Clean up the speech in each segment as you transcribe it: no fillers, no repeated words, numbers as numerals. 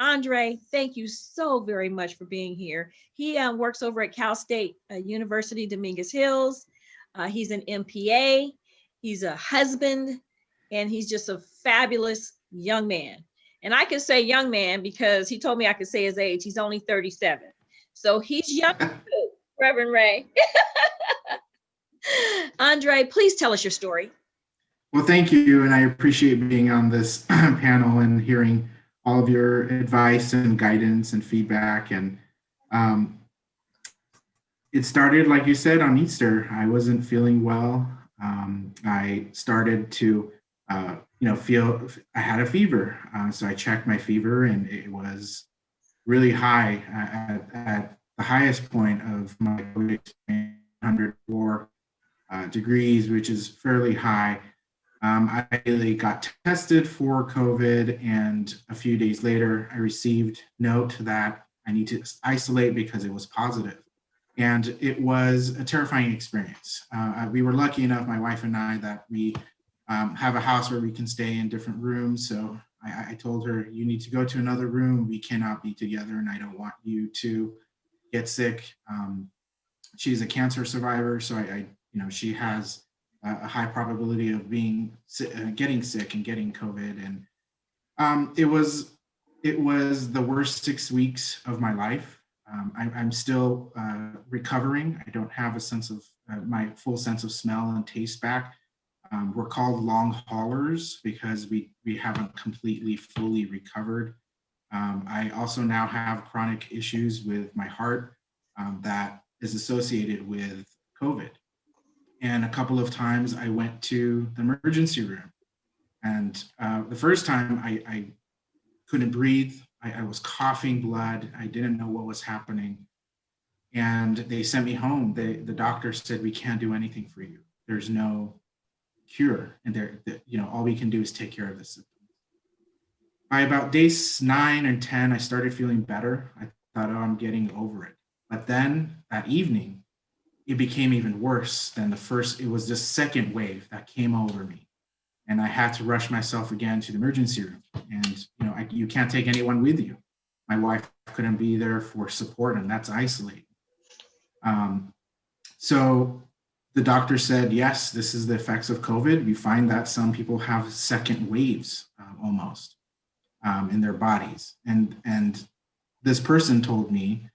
Andre, thank you so very much for being here. He works over at Cal State University, Dominguez Hills. He's an MPA, he's a husband, and he's just a fabulous young man. And I can say young man because he told me I could say his age. He's only 37. So he's young too, Reverend Ray. Andre, please tell us your story. Well, thank you. And I appreciate being on this panel and hearing all of your advice and guidance and feedback. And it started, like you said, on Easter. I wasn't feeling well. I started to, feel I had a fever. So I checked my fever and it was really high at the highest point of my COVID experience, 104 degrees, which is fairly high. I really got tested for COVID, and a few days later, I received note that I need to isolate because it was positive. And it was a terrifying experience. We were lucky enough, my wife and I, that we have a house where we can stay in different rooms. So I told her, you need to go to another room. We cannot be together, and I don't want you to get sick. She's a cancer survivor, so she has a high probability of getting sick and getting COVID. And it was the worst 6 weeks of my life. I'm still recovering. I don't have a sense of my full sense of smell and taste back. We're called long haulers because we haven't completely fully recovered. I also now have chronic issues with my heart that is associated with COVID. And a couple of times I went to the emergency room. And the first time I couldn't breathe. I was coughing blood. I didn't know what was happening. And they sent me home. The doctor said, we can't do anything for you. There's no cure. And all we can do is take care of the symptoms. By about days 9 and 10, I started feeling better. I thought, I'm getting over it. But then that evening, it became even worse than the first. It was the second wave that came over me. And I had to rush myself again to the emergency room. And you can't take anyone with you. My wife couldn't be there for support, and that's isolating. So the doctor said, yes, this is the effects of COVID. We find that some people have second waves almost in their bodies. And this person told me,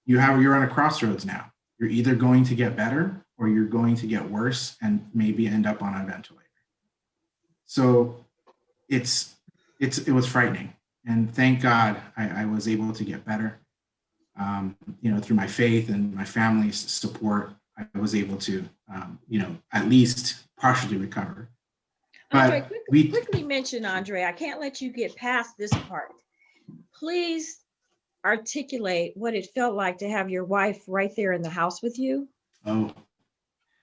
you're on a crossroads now. You're either going to get better or you're going to get worse and maybe end up on a ventilator. So it was frightening. And thank God I was able to get better. Through my faith and my family's support, I was able to, at least partially recover. Andre, quickly mention, Andre, I can't let you get past this part. Please articulate what it felt like to have your wife right there in the house with you. Oh,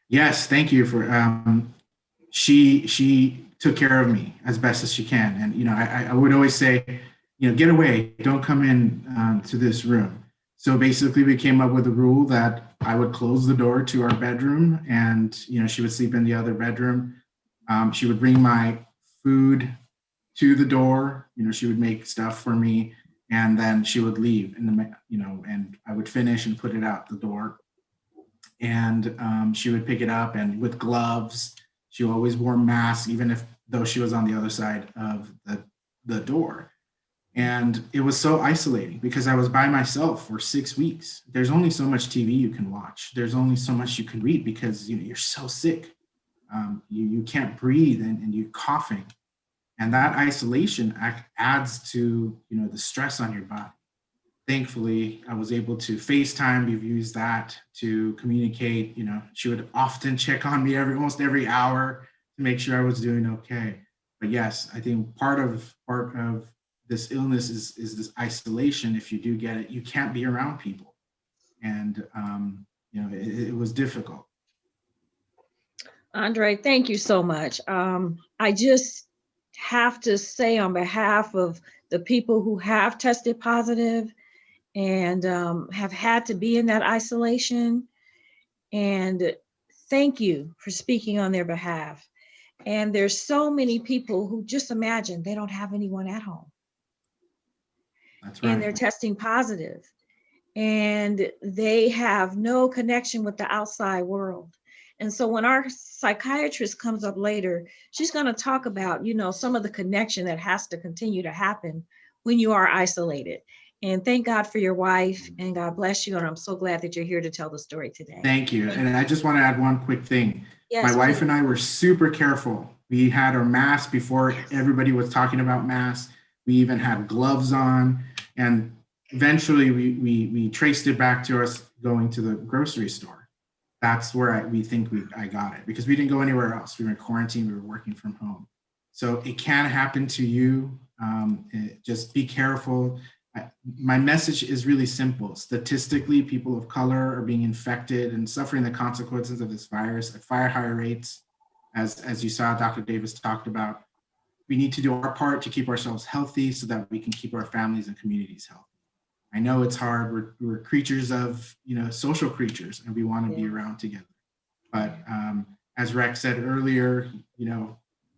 yes. Thank you for, she took care of me as best as she can. And, I would always say, get away, don't come in to this room. So basically we came up with a rule that I would close the door to our bedroom and, she would sleep in the other bedroom. She would bring my food to the door, she would make stuff for me, and then she would leave and I would finish and put it out the door. And she would pick it up, and with gloves, she always wore masks, even though she was on the other side of the door. And it was so isolating because I was by myself for 6 weeks. There's only so much TV you can watch. There's only so much you can read because you're so sick. You can't breathe and you're coughing. And that isolation adds to the stress on your body. Thankfully, I was able to FaceTime. We've used that to communicate. She would often check on me almost every hour to make sure I was doing okay. But yes, I think part of this illness is this isolation. If you do get it, you can't be around people. And, it was difficult. Andre, thank you so much. I just have to say on behalf of the people who have tested positive and have had to be in that isolation, and thank you for speaking on their behalf. And there's so many people who just imagine they don't have anyone at home. That's and they're right. testing positive, and they have no connection with the outside world. And so when our psychiatrist comes up later, she's going to talk about, some of the connection that has to continue to happen when you are isolated. And thank God for your wife, and God bless you. And I'm so glad that you're here to tell the story today. Thank you. And I just want to add one quick thing. My Yes, wife please. and I were super careful. We had our masks before everybody was talking about masks. We even had gloves on. And eventually we traced it back to us going to the grocery store. That's where we think I got it, because we didn't go anywhere else. We were in quarantine. We were working from home. So it can happen to you. Just be careful. My message is really simple. Statistically, people of color are being infected and suffering the consequences of this virus at far higher rates. As you saw, Dr. Davis talked about, we need to do our part to keep ourselves healthy so that we can keep our families and communities healthy. I know it's hard. We're creatures of, social creatures, and we want to be around together. But as Rex said earlier,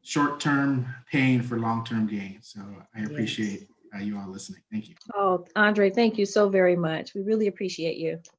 short-term pain for long-term gain. So I appreciate you all listening. Thank you. Oh, Andre, thank you so very much. We really appreciate you.